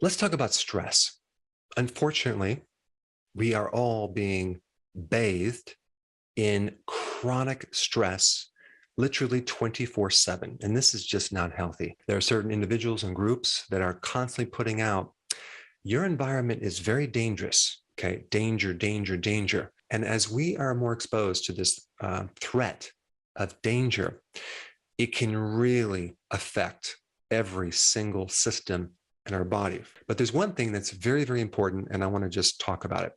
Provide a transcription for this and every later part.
Let's talk about stress. Unfortunately, we are all being bathed in chronic stress literally 24/7. And this is just not healthy. There are certain individuals and groups that are constantly putting out, your environment is very dangerous. Okay, danger, danger, danger. And as we are more exposed to this threat of danger, it can really affect every single system in our body. But there's one thing that's very, very important, and I want to just talk about it.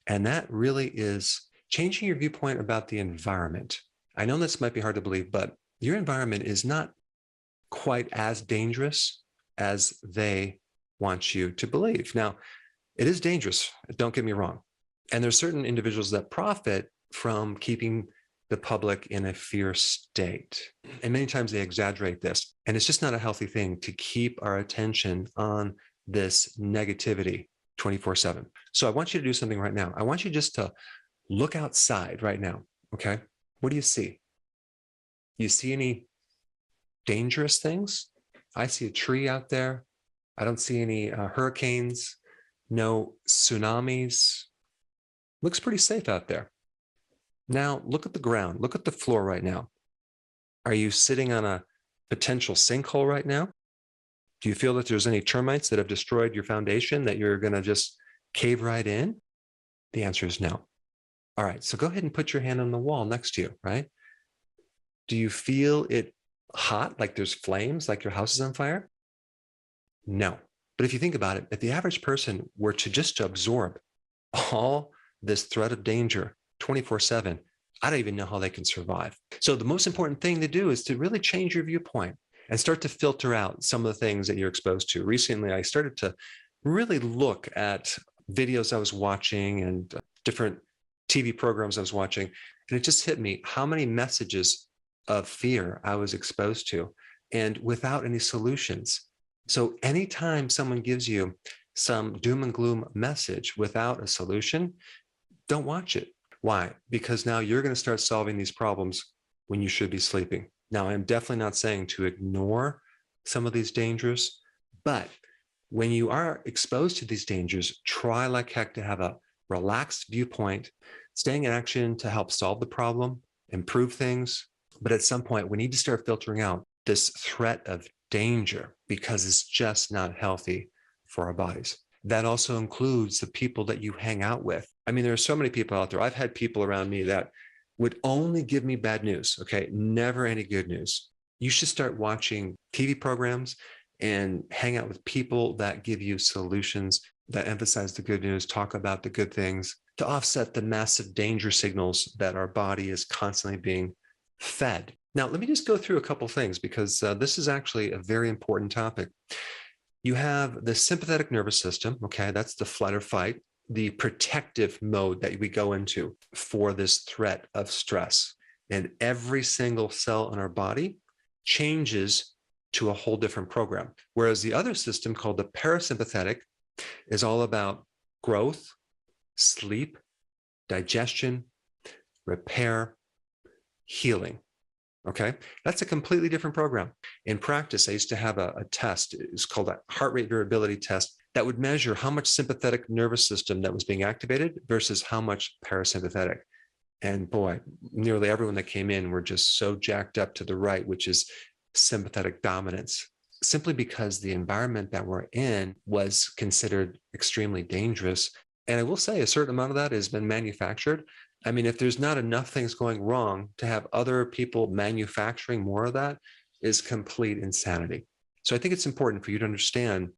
And that really is changing your viewpoint about the environment. I know this might be hard to believe, but your environment is not quite as dangerous as they want you to believe. Now, it is dangerous, don't get me wrong. And there's certain individuals that profit from keeping the public in a fear state. And many times they exaggerate this. And it's just not a healthy thing to keep our attention on this negativity 24/7. So I want you to do something right now. I want you just to look outside right now. Okay. What do you see? You see any dangerous things? I see a tree out there. I don't see any hurricanes, no tsunamis. Looks pretty safe out there. Now look at the ground. Look at the floor right now. Are you sitting on a potential sinkhole right now? Do you feel that there's any termites that have destroyed your foundation that you're going to just cave right in? The answer is no. All right, so go ahead and put your hand on the wall next to you, right? Do you feel it hot, like there's flames, like your house is on fire? No. But if you think about it, if the average person were to just absorb all this threat of danger 24/7, I don't even know how they can survive. So the most important thing to do is to really change your viewpoint and start to filter out some of the things that you're exposed to. Recently, I started to really look at videos I was watching and different TV programs I was watching, and it just hit me how many messages of fear I was exposed to, and without any solutions. So anytime someone gives you some doom and gloom message without a solution, don't watch it. Why? Because now you're going to start solving these problems when you should be sleeping. Now, I'm definitely not saying to ignore some of these dangers, but when you are exposed to these dangers, try like heck to have a relaxed viewpoint, staying in action to help solve the problem, improve things. But at some point, we need to start filtering out this threat of danger because it's just not healthy for our bodies. That also includes the people that you hang out with. I mean, there are so many people out there. I've had people around me that would only give me bad news, okay? Never any good news. You should start watching TV programs and hang out with people that give you solutions, that emphasize the good news, talk about the good things to offset the massive danger signals that our body is constantly being fed. Now, let me just go through a couple things because this is actually a very important topic. You have the sympathetic nervous system, okay? That's the flight or fight, the protective mode that we go into for this threat of stress. And every single cell in our body changes to a whole different program. Whereas the other system called the parasympathetic is all about growth, sleep, digestion, repair, healing. Okay, that's a completely different program. In practice, I used to have a test. It's called a heart rate variability test that would measure how much sympathetic nervous system that was being activated versus how much parasympathetic. And boy, nearly everyone that came in were just so jacked up to the right, which is sympathetic dominance, simply because the environment that we're in was considered extremely dangerous. And I will say a certain amount of that has been manufactured. I mean, if there's not enough things going wrong, to have other people manufacturing more of that is complete insanity. So I think it's important for you to understand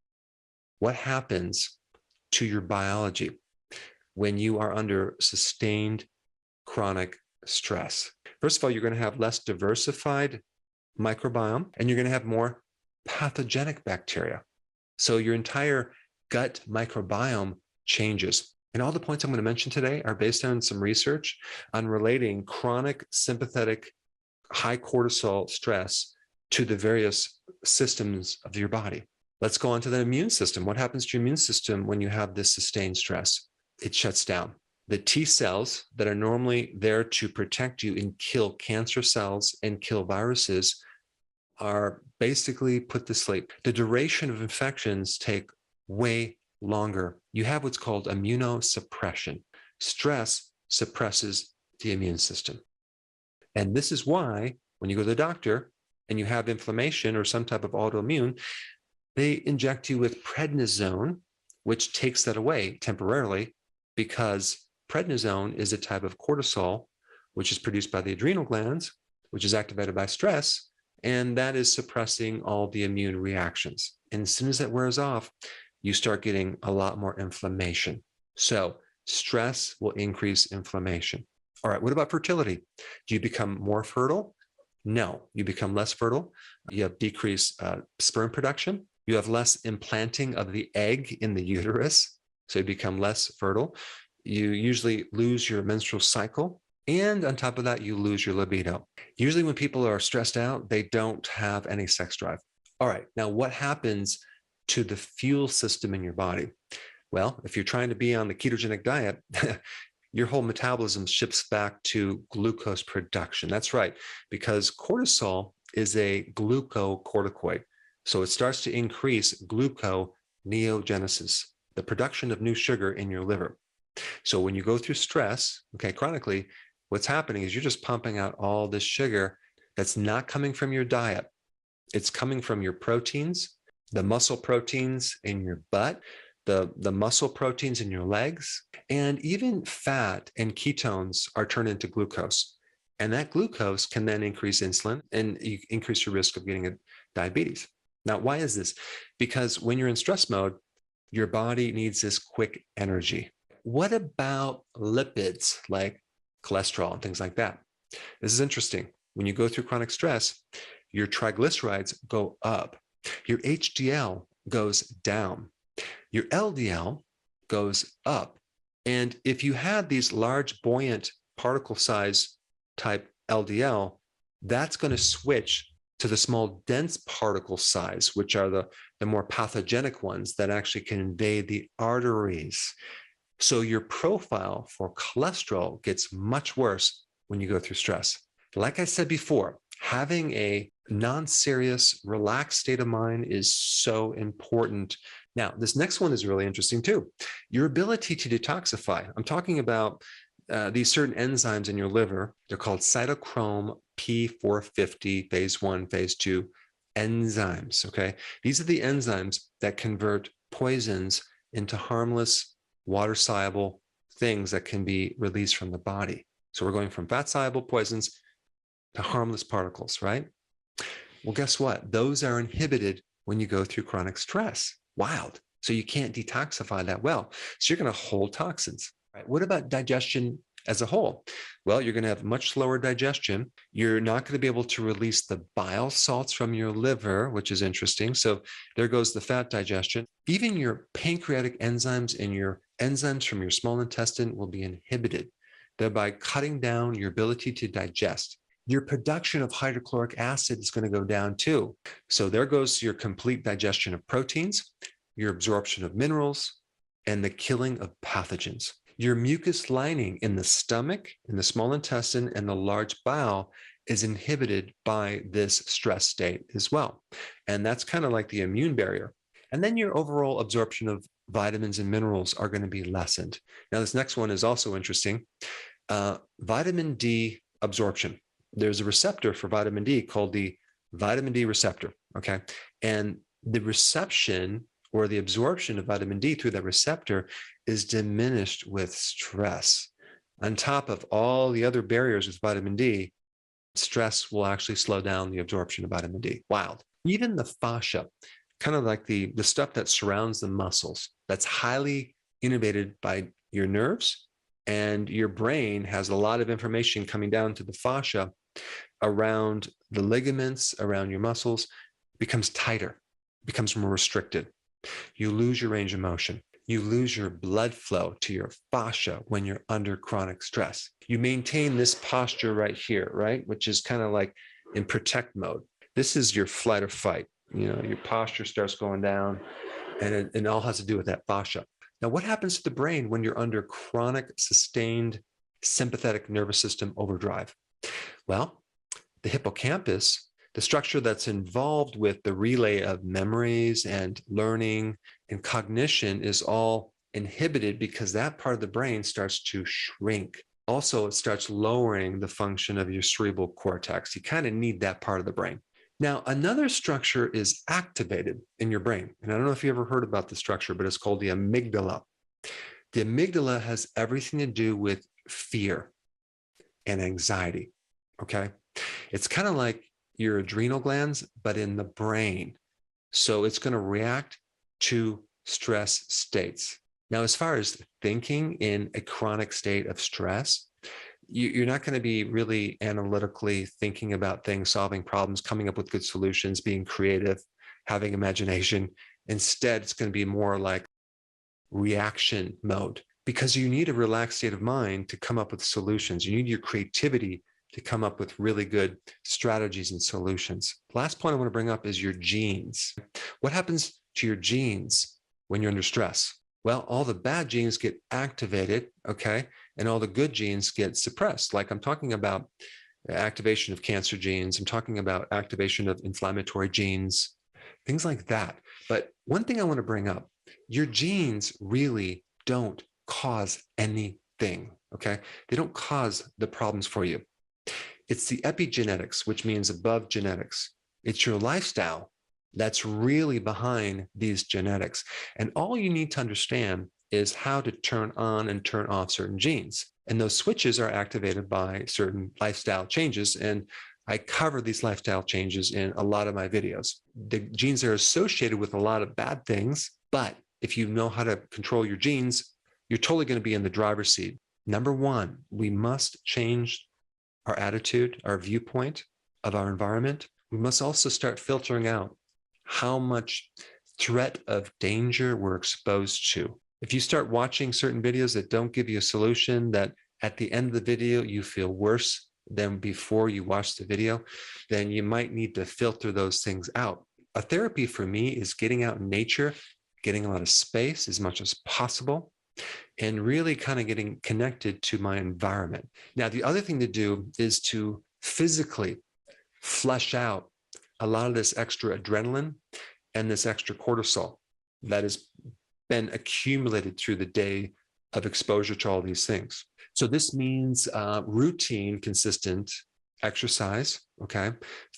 what happens to your biology when you are under sustained chronic stress. First of all, you're going to have less diversified microbiome, and you're going to have more pathogenic bacteria. So your entire gut microbiome changes. And all the points I'm going to mention today are based on some research on relating chronic sympathetic high cortisol stress to the various systems of your body. Let's go on to the immune system. What happens to your immune system when you have this sustained stress? It shuts down. The T cells that are normally there to protect you and kill cancer cells and kill viruses are basically put to sleep. The duration of infections take way longer. You have what's called immunosuppression. Stress suppresses the immune system. And this is why when you go to the doctor and you have inflammation or some type of autoimmune, they inject you with prednisone, which takes that away temporarily, because prednisone is a type of cortisol, which is produced by the adrenal glands, which is activated by stress, and that is suppressing all the immune reactions. And as soon as that wears off, you start getting a lot more inflammation. So stress will increase inflammation. All right, what about fertility? Do you become more fertile? No, you become less fertile. You have decreased sperm production. You have less implanting of the egg in the uterus, so you become less fertile. You usually lose your menstrual cycle. And on top of that, you lose your libido. Usually when people are stressed out, they don't have any sex drive. All right, now what happens to the fuel system in your body? Well, if you're trying to be on the ketogenic diet, your whole metabolism shifts back to glucose production. That's right, because cortisol is a glucocorticoid. So it starts to increase gluconeogenesis, the production of new sugar in your liver. So when you go through stress, okay, chronically, what's happening is you're just pumping out all this sugar that's not coming from your diet. It's coming from your proteins, the muscle proteins in your butt, the muscle proteins in your legs, and even fat and ketones are turned into glucose. And that glucose can then increase insulin and you increase your risk of getting a diabetes. Now, why is this? Because when you're in stress mode, your body needs this quick energy. What about lipids like cholesterol and things like that? This is interesting. When you go through chronic stress, your triglycerides go up, your HDL goes down, your LDL goes up. And if you had these large buoyant particle size type LDL, that's going to switch to the small dense particle size, which are the more pathogenic ones that actually can invade the arteries. So your profile for cholesterol gets much worse when you go through stress. Like I said before, having a non-serious, relaxed state of mind is so important. Now, this next one is really interesting too. Your ability to detoxify. I'm talking about these certain enzymes in your liver. They're called cytochrome P450 phase 1, phase 2 enzymes, okay? These are the enzymes that convert poisons into harmless, water-soluble things that can be released from the body. So we're going from fat-soluble poisons to harmless particles, right? Well, guess what? Those are inhibited when you go through chronic stress. Wild. So you can't detoxify that well. So you're going to hold toxins. Right? What about digestion as a whole? Well, you're going to have much slower digestion. You're not going to be able to release the bile salts from your liver, which is interesting. So there goes the fat digestion. Even your pancreatic enzymes and your enzymes from your small intestine will be inhibited, thereby cutting down your ability to digest. Your production of hydrochloric acid is going to go down too. So there goes your complete digestion of proteins, your absorption of minerals, and the killing of pathogens. Your mucus lining in the stomach, in the small intestine, and the large bowel is inhibited by this stress state as well. And that's kind of like the immune barrier. And then your overall absorption of vitamins and minerals are going to be lessened. Now, this next one is also interesting. Vitamin D absorption. There's a receptor for vitamin D called the vitamin D receptor, okay? And the reception or the absorption of vitamin D through that receptor is diminished with stress. On top of all the other barriers with vitamin D, stress will actually slow down the absorption of vitamin D. Wild. Even the fascia, kind of like the stuff that surrounds the muscles, that's highly innervated by your nerves, and your brain has a lot of information coming down to the fascia around the ligaments, around your muscles, becomes tighter, becomes more restricted. You lose your range of motion. You lose your blood flow to your fascia when you're under chronic stress. You maintain this posture right here, right? Which is kind of like in protect mode. This is your flight or fight. You know, your posture starts going down, and it all has to do with that fascia. Now, what happens to the brain when you're under chronic, sustained sympathetic nervous system overdrive? Well, the hippocampus, The structure that's involved with the relay of memories and learning and cognition is all inhibited because that part of the brain starts to shrink. Also, it starts lowering the function of your cerebral cortex. You kind of need that part of the brain. Now, another structure is activated in your brain. And I don't know if you ever heard about the structure, but it's called the amygdala. The amygdala has everything to do with fear and anxiety, okay? It's kind of like your adrenal glands, but in the brain. So it's going to react to stress states. Now, as far as thinking in a chronic state of stress, you're not going to be really analytically thinking about things, solving problems, coming up with good solutions, being creative, having imagination. Instead, it's going to be more like reaction mode, because you need a relaxed state of mind to come up with solutions. You need your creativity to come up with really good strategies and solutions. Last point I want to bring up is your genes. What happens to your genes when you're under stress? Well, all the bad genes get activated, okay? And all the good genes get suppressed. Like I'm talking about activation of cancer genes. I'm talking about activation of inflammatory genes, things like that. But one thing I want to bring up, your genes really don't cause anything, okay? They don't cause the problems for you. It's the epigenetics, which means above genetics. It's your lifestyle that's really behind these genetics. And all you need to understand is how to turn on and turn off certain genes. And those switches are activated by certain lifestyle changes. And I cover these lifestyle changes in a lot of my videos. The genes are associated with a lot of bad things, but if you know how to control your genes, you're totally going to be in the driver's seat. Number one, we must change our attitude, our viewpoint of our environment. We must also start filtering out how much threat of danger we're exposed to. If you start watching certain videos that don't give you a solution, that at the end of the video, you feel worse than before you watched the video, then you might need to filter those things out. A therapy for me is getting out in nature, getting a lot of space as much as possible, and really kind of getting connected to my environment. Now, the other thing to do is to physically flush out a lot of this extra adrenaline and this extra cortisol that has been accumulated through the day of exposure to all these things. So this means routine, consistent exercise, okay,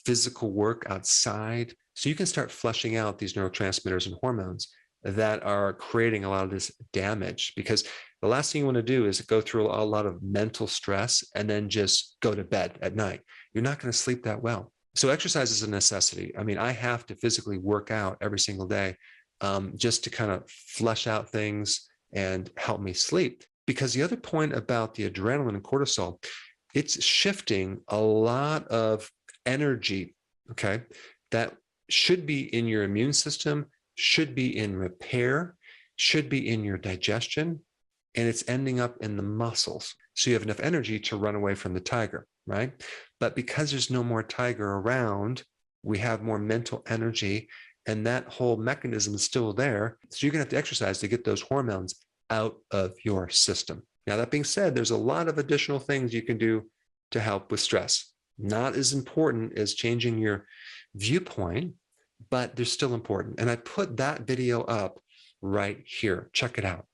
physical work outside. So you can start flushing out these neurotransmitters and hormones that are creating a lot of this damage, because the last thing you want to do is go through a lot of mental stress and then just go to bed at night. You're not going to sleep that well. So exercise is a necessity. I mean, I have to physically work out every single day just to kind of flush out things and help me sleep. Because the other point about the adrenaline and cortisol, it's shifting a lot of energy, okay, that should be in your immune system, should be in repair, should be in your digestion, and it's ending up in the muscles. So you have enough energy to run away from the tiger, right? But because there's no more tiger around, we have more mental energy, and that whole mechanism is still there. So you're going to have to exercise to get those hormones out of your system. Now, that being said, there's a lot of additional things you can do to help with stress. Not as important as changing your viewpoint, but they're still important. And I put that video up right here. Check it out.